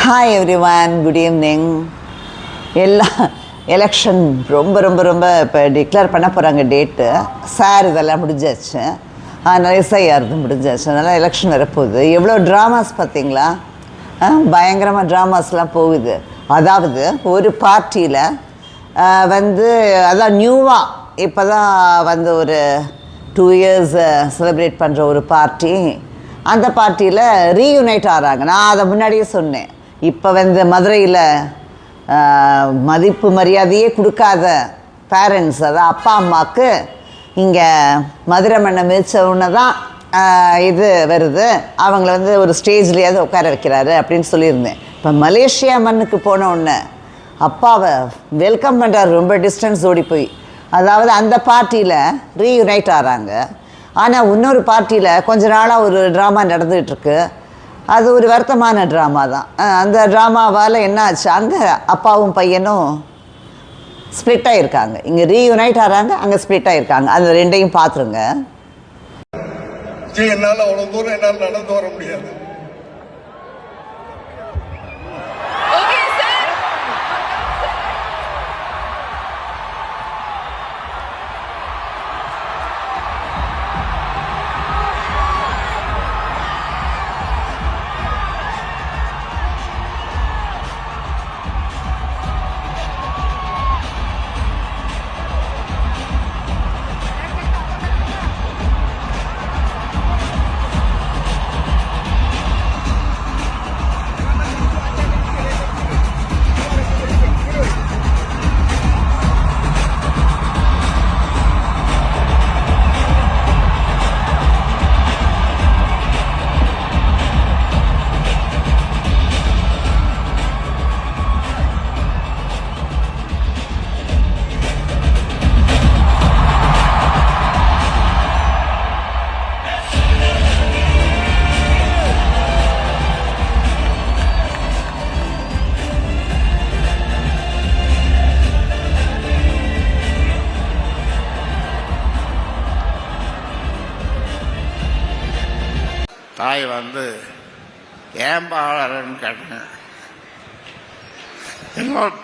Hi every one, good evening. Election ரொம்ப ரொம்ப ரொம்ப இப்போ டிக்ளேர் பண்ண போகிறாங்க டேட்டு. சார் இதெல்லாம் முடிஞ்சாச்சு, அதனால் எஸ்ஐஆர் முடிஞ்சாச்சு. அதனால் எலெக்ஷன் வரப்போகுது. எவ்வளோ ட்ராமாஸ் பார்த்தீங்களா? பயங்கரமாக ட்ராமாஸ்லாம் போகுது. அதாவது ஒரு பார்ட்டியில் அதான் நியூவாக இப்போ தான் ஒரு 2 இயர்ஸ் செலிப்ரேட் பண்ணுற ஒரு பார்ட்டி, அந்த பார்ட்டியில் ரீயூனைட் ஆகிறாங்க. நான் அதை முன்னாடியே சொன்னேன். இப்போ மதுரையில் மதிப்பு மரியாதையே கொடுக்காத பேரண்ட்ஸ், அதான் அப்பா அம்மாவுக்கு இங்கே மதுரை மண்ணை மிதிச்சவுடனே தான் இது வருது. அவங்கள ஒரு ஸ்டேஜ்லேயாவது உட்கார வைக்கிறாரு அப்படின்னு சொல்லியிருந்தேன். இப்போ மலேசியா மண்ணுக்கு போன உடனே அப்பாவை வெல்கம் பண்ணுறாரு, ரொம்ப டிஸ்டன்ஸ் ஓடி போய். அதாவது அந்த பார்ட்டியில் ரீயூனைட் ஆகிறாங்க. ஆனால் இன்னொரு பார்ட்டியில் கொஞ்ச நாளாக ஒரு ட்ராமா நடந்துகிட்ருக்கு. அது ஒரு வருத்தமான ட்ராமா தான். அந்த ட்ராமாவால் என்ன ஆச்சு, அங்கே அப்பாவும் பையனும் ஸ்ப்ளிட் ஆகிருக்காங்க. இங்கே ரீயூனைட் ஆகிறாங்க, அங்கே ஸ்ப்ளிட் ஆகிருக்காங்க. அந்த ரெண்டையும் பார்த்துருங்க. என்னால் அவ்வளோ தூரம் என்னால் நடந்து வர முடியாது. தாய் ஏன் பாடுறன்னு கேட்டேன். இன்னொரு